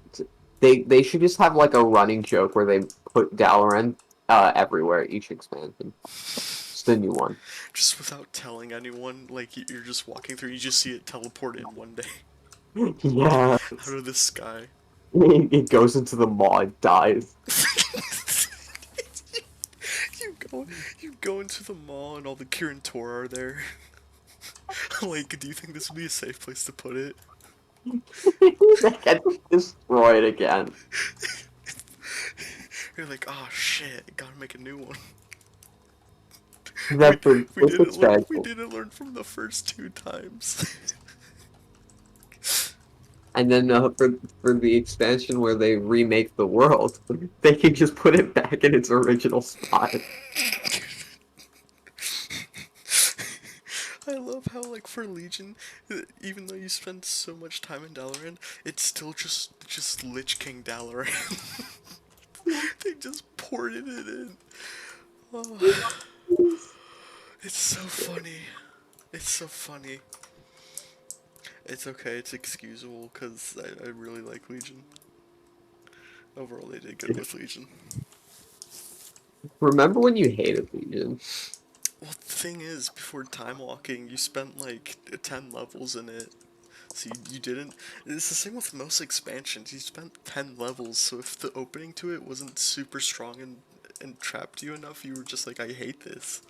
They should just have like a running joke where they put Dalaran everywhere each expansion. It's the new one. Just without telling anyone, like you're just walking through, you just see it teleport in one day Yeah. out of the sky. It goes into the maw and dies. you go, you go into the mall and all the Kirin Tor are there. Like, do you think this would be a safe place to put it? They get destroyed again. You're like, oh shit, gotta make a new one. we That for we this didn't learn. We expansion. didn't learn from the first 2 times. And then for the expansion where they remake the world, they can just put it back in its original spot. I love how, like, for Legion, even though you spend so much time in Dalaran, it's still just Lich King Dalaran. They just ported it in. Oh, it's so funny. It's so funny. It's okay. It's excusable because I really like Legion. Overall, they did good with Legion. Remember when you hated Legion? Well, the thing is, before time walking, you spent like 10 levels in it. So you didn't. It's the same with most expansions. You spent 10 levels, so if the opening to it wasn't super strong and trapped you enough, you were just like, I hate this.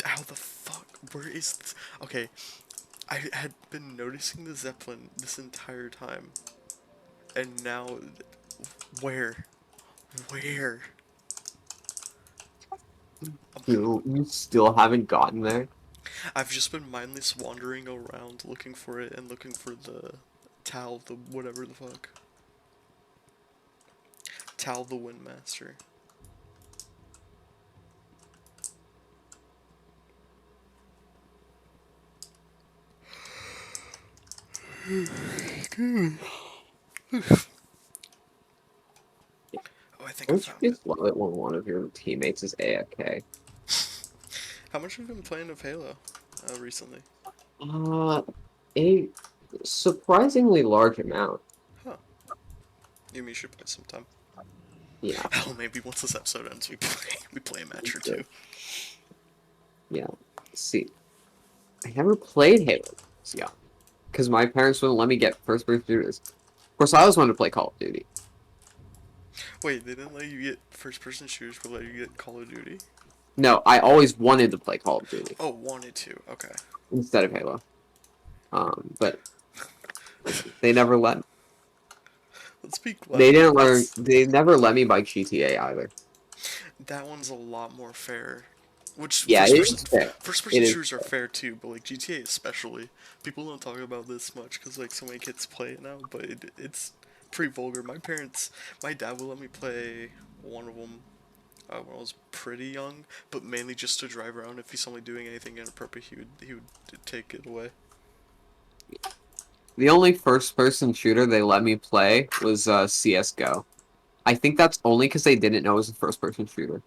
How the fuck? Where is this? Okay, I had been noticing the Zeppelin this entire time. And now, where? Where? You still haven't gotten there? I've just been mindless wandering around looking for it and looking for the Tal, the whatever the fuck. Tal the Windmaster. Oh, I think I Don't you found it. just love it when one of your teammates is AFK? How much have you been playing of Halo recently? Uh, a surprisingly large amount. Huh. You and me should play sometime. Yeah, Hell, maybe once this episode ends, we play a match or two. yeah. See, I never played Halo. Yeah, because my parents wouldn't let me get first-person shooters. Of course, I always wanted to play Call of Duty. Wait, they didn't let you get first-person shooters, but let you get Call of Duty? No, I always wanted to play Call of Duty Oh, wanted to. Okay. instead of Halo. But they never let. Let's be They glad didn't learn. that's They never let me buy GTA either. that one's a lot more fair. Which Yeah, first it person is fair. first person It is. shooters are fair too, but like GTA especially, people don't talk about this much because like so many kids play it now, but it's pretty vulgar. My dad would let me play one of them when I was pretty young, but mainly just to drive around. If he saw me doing anything inappropriate, he would take it away. The only first-person shooter they let me play was CS:GO. I think that's only because they didn't know it was a first-person shooter.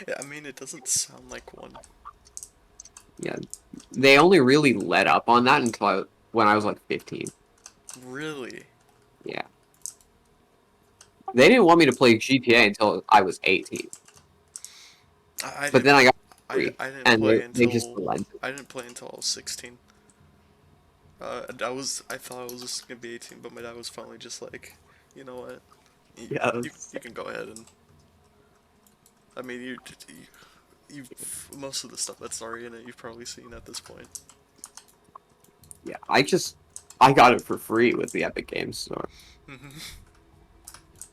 Yeah, I mean it doesn't sound like one. Yeah, they only really let up on that when I was like 15. Really, Yeah, they didn't want me to play GTA until I was 18. I But then didn't I got I, free, I didn't and play they just until relented. I didn't play until I was 16. I thought I was just gonna be 18, but my dad was finally just like, you know what, you can go ahead and I mean you most of the stuff that's already in it you've probably seen at this point. Yeah, I got it for free with the Epic Games Store.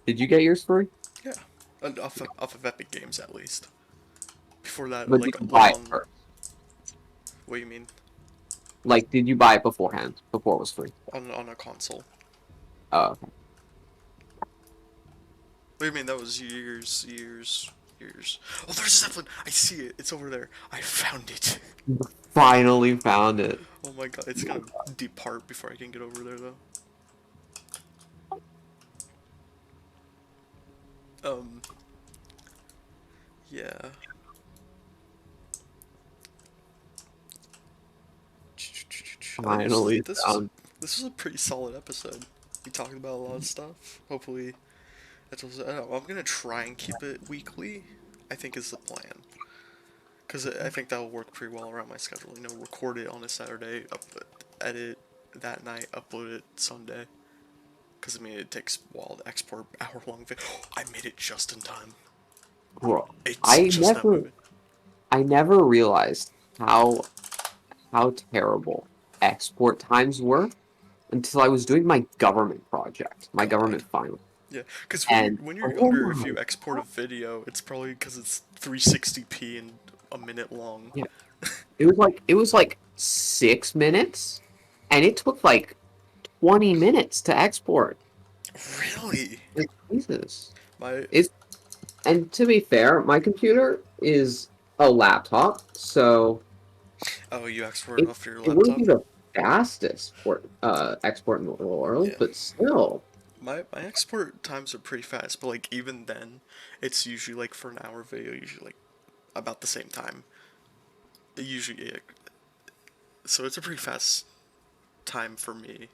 Did you get yours free? Yeah, and off of Epic Games at least. Before that, But did you like buy it on first? what do you mean Like, did you buy it beforehand, before it was free? on a console? Oh, okay. What do you mean that was years? Oh, there's a Zeppelin. I see it. It's over there. I found it. Finally found it. Oh my god, it's gonna depart before I can get over there though. Um, yeah. I think Finally this was a found. this was a pretty solid episode. We talked about a lot of stuff. Hopefully, that's also, I don't know, I'm gonna try and keep it weekly. I think is the plan, because I think that'll work pretty well around my schedule. You know, record it on a Saturday, edit that night, upload it Sunday. Because I mean, it takes a while to export hour-long video. I made it just in time. Bro, It's I just now never, moving. I never realized how terrible export times were until I was doing my government project, my God. government final. Yeah, because And when you're oh younger, if my you export a video, it's probably because it's 360p and a minute long. Yeah. It was like 6 minutes, and it took like 20 minutes to export. Really? Like, Jesus. My Is and to be fair, my computer is a laptop, so oh, you export it off your it wouldn't laptop? be the fastest export in the world, Yeah. but still. My export times are pretty fast, but like even then, it's usually like for an hour video, usually like about the same time. Usually, yeah. So it's a pretty fast time for me.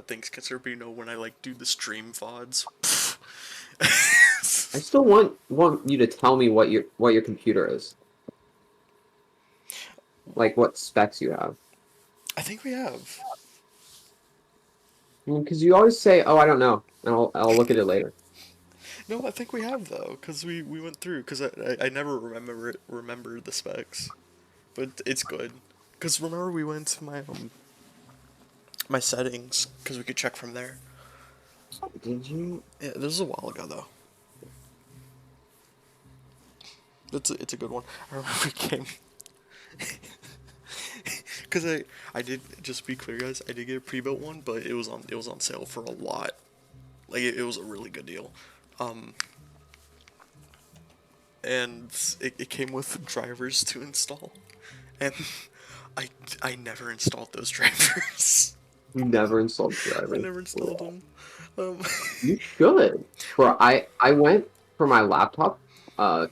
Things considered, but you know when I like do the stream VODs. I still want you to tell me what your computer is. Like what specs you have. I think we have. Because you always say, "Oh, I don't know," and I'll look at it later. No, I think we have though, cause we went through. Cause I never remember the specs, but it's good. Cause remember we went to my settings, cause we could check from there. Did you? Yeah, this was a while ago though. It's a good one. I remember we came. Cause I did, just to be clear guys, I did get a pre-built one, but it was on sale for a lot. Like it was a really good deal. Um, and it came with drivers to install, and I I never installed those drivers. You never installed I drivers. never installed them. Um, You should. For I went for my laptop. Uh,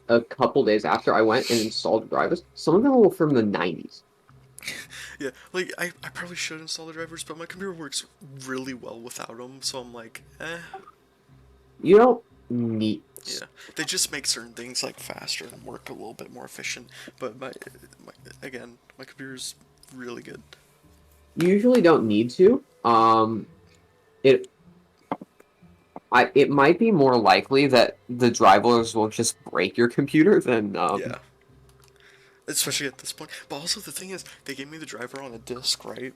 a couple days after I went and installed drivers. Some of them were from the 90s. yeah, like I probably should install the drivers, but my computer works really well without them, so I'm like, eh. You don't need. Yeah, they just make certain things like faster and work a little bit more efficient. But my again, my computer's really good. You usually don't need to. It it might be more likely that the drivers will just break your computer than Yeah, especially at this point. But also the thing is, they gave me the driver on a disc, right?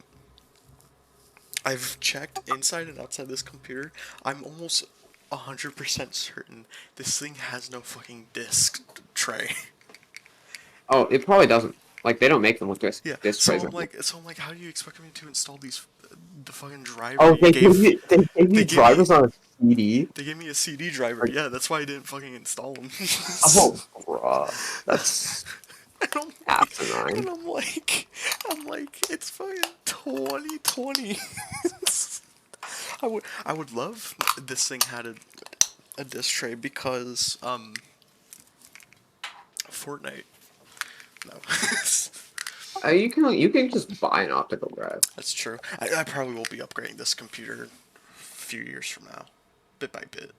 I've checked inside and outside this computer. I'm almost 100% certain this thing has no fucking disc tray. Oh, it probably doesn't. Like they don't make them with Yeah, this so trays I'm anymore. like, so I'm like, how do you expect me to install these, the fucking driver Oh, you gave? they gave They you gave me, drivers on a CD. they gave me a CD driver. Like, Yeah, that's why I didn't fucking install them. oh, bruh, that's and I'm like, and asinine. I'm like, it's fucking 2020. I would love this thing had a disc tray because Fortnite. No. You can just buy an optical drive. That's true. I probably will be upgrading this computer a few years from now, bit by bit.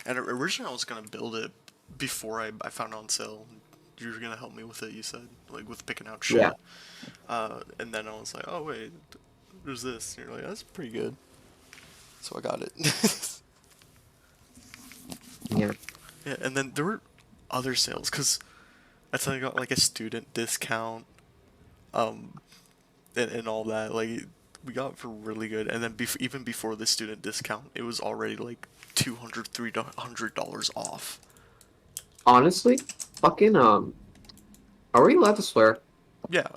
And originally I was gonna build it before I found it on sale. You were gonna help me with it, you said, like with picking out Yeah, shit. And then I was like, oh wait, there's this. And you're like, that's pretty good. So I got it. yeah. Yeah, and then there were other sales because that's how I got like a student discount, um, and all that. Like we got it for really good, and then even before the student discount, it was already like $200 off. Honestly, fucking are we allowed to swear? Yeah,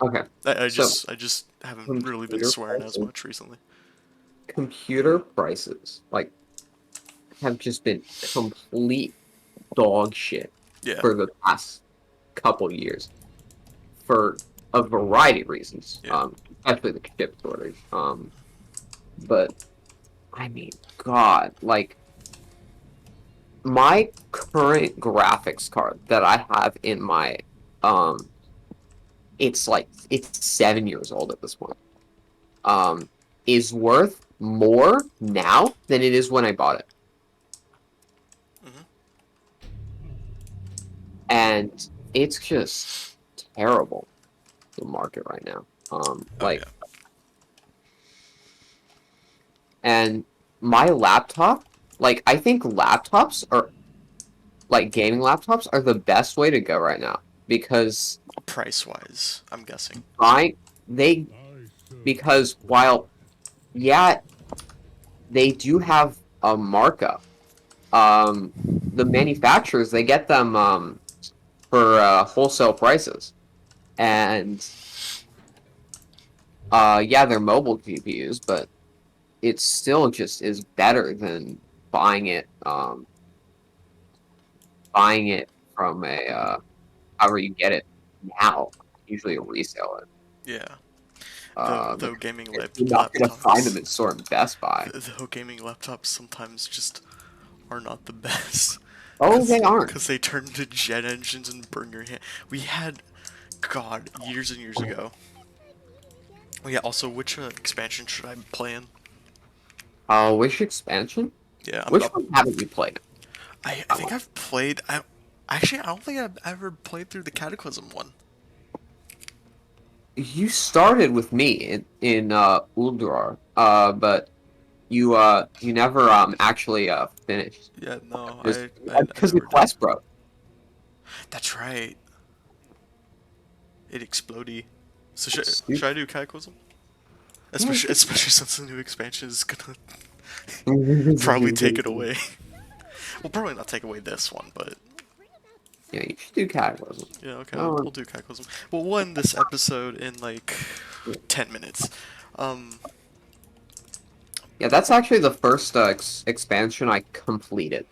Okay, I so just I just haven't really been computer swearing as prices, much recently. computer prices like have just been complete dog shit Yeah, for the past couple years for a variety of reasons. yeah. Especially the chip shortage. But I mean, God, like my current graphics card that I have in my um it's 7 years old at this point. Um is worth more now than it is when I bought it. Mhm. And it's just terrible the market right now. Oh yeah. Like and my laptop, like I think laptops are like gaming laptops are the best way to go right now because Price wise, I'm guessing. I they because while yeah they do have a markup. The manufacturers, they get them for wholesale prices, and yeah, they're mobile GPUs, but it still just is better than buying it from a however you get it now, usually a reseller. Yeah. Though Because gaming you're not gonna find them laptops, at sort of Best Buy. though gaming laptops sometimes just are not the best, Oh, they aren't. cause they turn into jet engines and burn your hand. We had, God, years and years ago. Oh yeah. Also, which expansion should I play in? Which expansion? Yeah, Which one haven't you played? I think I've played. I don't think I've ever played through the Cataclysm one. You started with me in Uldrar, but you never actually finished. Yeah, no, Just I because the never did. quest broke. That's right. It exploded. So should Stupid. I do Cataclysm? Yeah, Especially since the new expansion is gonna probably take it you away. Well, probably not take away this one, but yeah, you should do Cataclysm. yeah, okay, Oh, we'll do Cataclysm. We'll end this episode in like 10 minutes. Um, yeah, that's actually the first expansion I completed.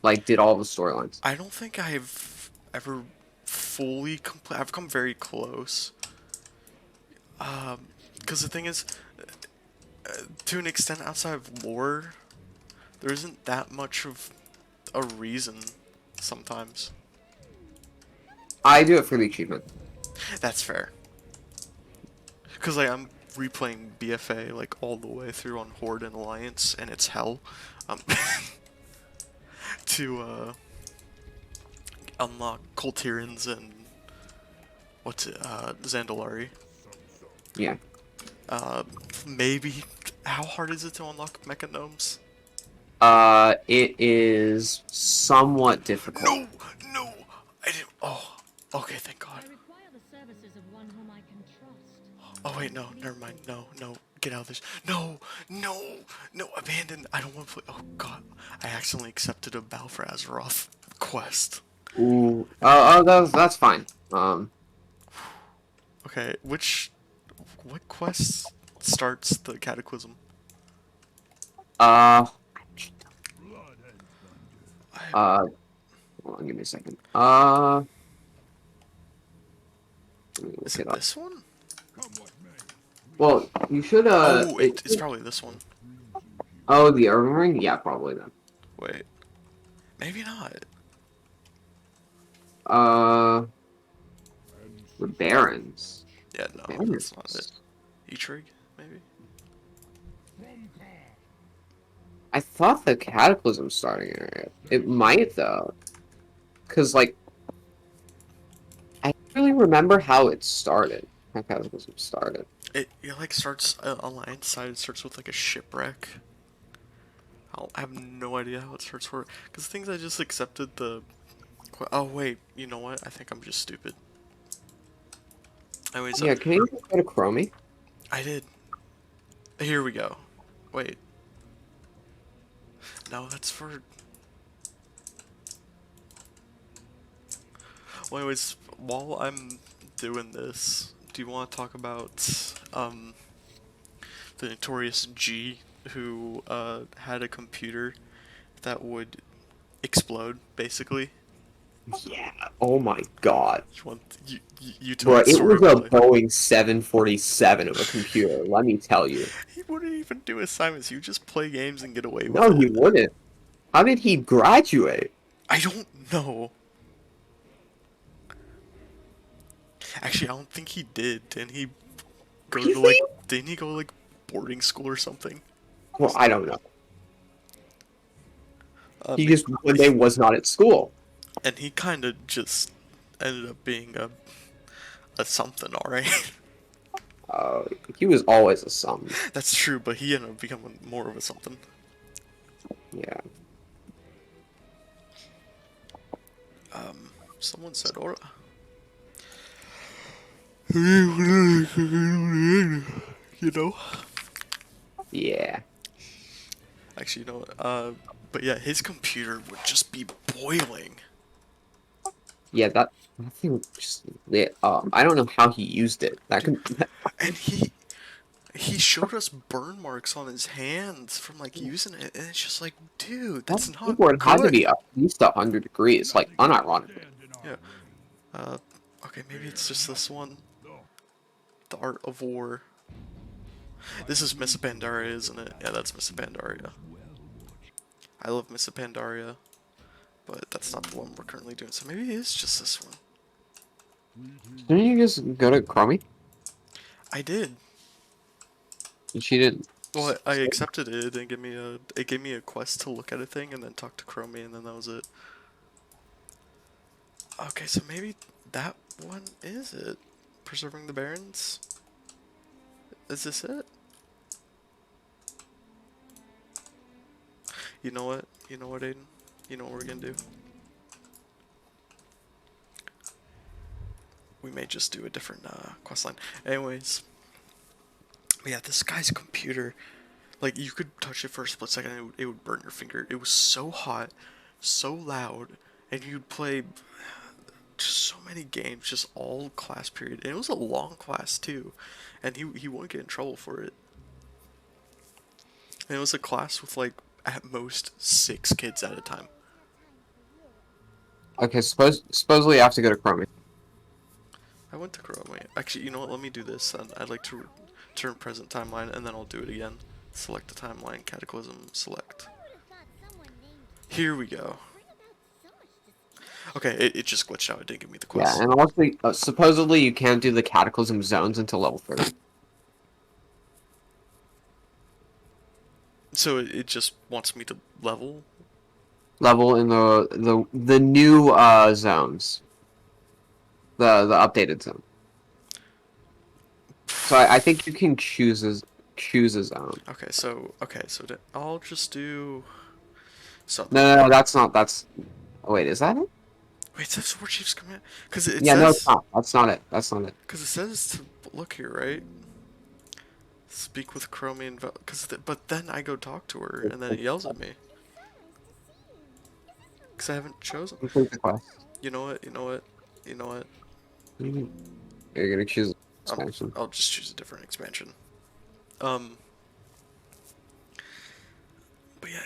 Like, did all the storylines. I don't think I've ever fully complete. I've come very close. Because the thing is, to an extent outside of lore, there isn't that much of a reason sometimes. I do it for the achievement. That's fair. Because like I'm replaying BFA like all the way through on Horde and Alliance, and it's hell. Um, to unlock Coltirans and what's it, Zandalari. Yeah. Maybe how hard is it to unlock Mechanomes? It is somewhat difficult. No, no, I didn't. Oh, okay, thank God. I require the services of one whom I can trust. Oh wait, no, never mind. No, no, get out of this. No, no, no, abandon. I don't want to play. Oh God, I accidentally accepted a Battle for Azeroth quest. Ooh. That's fine. Okay, what quest starts the Cataclysm? Uh, I, hold on, give me a second. Let me is look it it up. this one? Well, you should, Oh, it's probably this one. oh, the Urban Ring? Yeah, probably then. Wait, maybe not. Uh, the Barons. Yeah, no, that's not it. Barons. Etrig, maybe? I thought the Cataclysm starting area. It might, though. Because, like, I don't really remember how it started. How Cataclysm started. It like starts, Alliance side, it starts with like a shipwreck. I have no idea how it starts for, because things I just accepted the, oh wait, you know what, I think I'm just stupid. Anyways, Yeah, can you just go to Chromie? I did. Here we go. Wait. No, that's for... Well, anyways, while I'm doing this, do you want to talk about, the notorious G, who, had a computer that would explode, basically? Yeah. Oh my god. You tell Bro, that it story was a while I... Boeing 747 of a computer, let me tell you. He wouldn't even do assignments, he would just play games and get away with No, he it. wouldn't. How did he graduate? I don't know. Actually, I don't think he did. Didn't he go to like... Really? Didn't he go to like boarding school or something? Well, I don't know. He But- just one day was not at school. and he kind of just ended up being a something, alright? He was always a something. That's true, but he ended up becoming more of a something. Yeah. Someone said, "Ora." You know? Yeah. Actually, you know what? But yeah, his computer would just be boiling. Yeah, that thing just yeah, I don't know how he used it. That Dude, could and he showed us burn marks on his hands from like using it, and it's just like, dude, that that's not keyboard had to good. be at least 100 degrees, like unironically. Yeah. Uh, okay, maybe it's just this one. The Art of War. This is Miss Pandaria, isn't it? Yeah, that's Miss Pandaria. I love Miss Pandaria, but that's not the one we're currently doing. So maybe it is just this one. Didn't you just go to Chromie? I did. And she didn't. Well, I accepted it. It didn't give me a. It gave me a quest to look at a thing and then talk to Chromie, and then that was it. Okay, so maybe that one is it. Preserving the Barrens. Is this it? You know what? You know what, Aiden? You know what we're gonna do? We may just do a different quest line. Anyways, yeah, this guy's computer, like, you could touch it for a split second and it would burn your finger. It was so hot, so loud, and you'd play just so many games, just all class period. And it was a long class too, and he wouldn't get in trouble for it. And it was a class with like at most 6 kids at a time. Okay, supposedly I have to go to Chromie. I went to Chrome. Actually, you know what? Let me do this. I'd like to turn present timeline, and then I'll do it again. Select the timeline, Cataclysm, select. Here we go. Okay, it just glitched out. It didn't give me the Yeah, quest. and also supposedly you can't do the Cataclysm zones until level 30. So it just wants me to level. Level in the new zones, the updated zone. So I think you can choose a zone. Okay, so I'll just do Southern. No, that's not. That's wait, is that it? Wait, that's War Chief's command. Cause it Yeah, no, it's says. not. That's not it. That's not it. Cause it says to look here, right? Speak with Chromie and but then I go talk to her and then it yells at me. Cause I haven't chosen. Complete the quest. You know what? You know what? You know what? You're gonna choose expansion. I'll just choose a different expansion. Um. But yeah,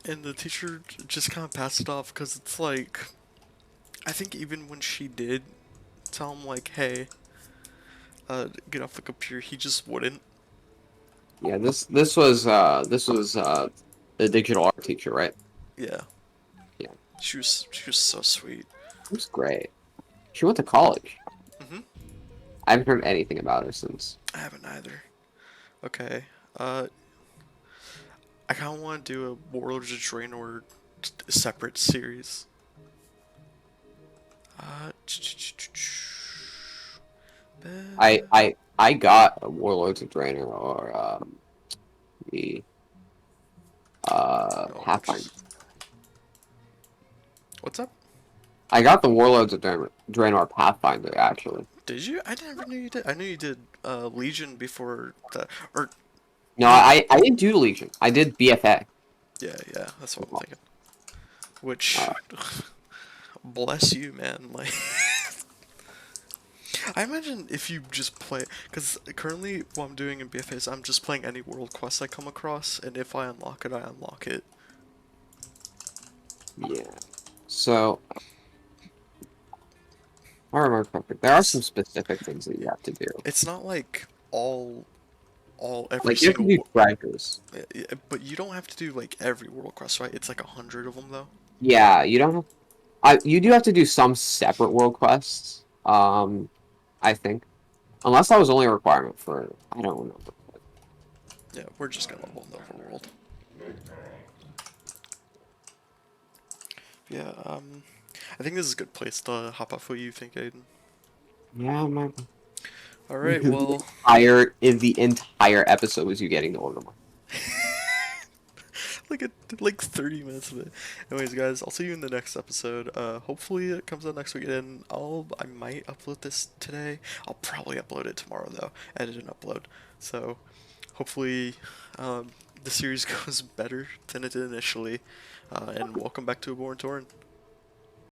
and the teacher just kind of passed it off because it's like, I think even when she did tell him like, hey, get off the computer, he just wouldn't. Yeah, this was the digital art teacher, right? Yeah. Yeah. She was so sweet. It was great. She went to college. Mhm. I haven't heard anything about her since. I haven't either. Okay. I kind of want to do a Warlords of Draenor separate series. Uh, I got a Warlords of Draenor or the no, Pathfinder. what's up? I got the Warlords of Draenor Pathfinder actually. Did you? I never knew you did. I knew you did Legion before that. Or No, I didn't do Legion. I did BFA. yeah, that's what I'm thinking. Which, Uh, bless you, man. Like, I imagine if you just play, because currently what I'm doing in BFA is I'm just playing any world quest I come across, and if I unlock it, I unlock it. yeah. So, I remember correctly. There are some specific things that you have to do. It's not like every Like you have to single. do strikers. Yeah, but you don't have to do like every world quest, right? It's like 100 of them though. Yeah, you don't have. You do have to do some separate world quests. I think, unless that was only a requirement for. I don't remember. Yeah, we're just gonna level in the overworld. Yeah, I think this is a good place to hop off. What you think, Aiden? Yeah, my. All right, well, The entire episode was you getting the order mark. like 30 minutes of it. Anyways, guys, I'll see you in the next episode. Hopefully it comes out next week, and I might upload this today. I'll probably upload it tomorrow though. Edit and upload. So, hopefully, the series goes better than it did initially. And welcome back to a Borin Tauren.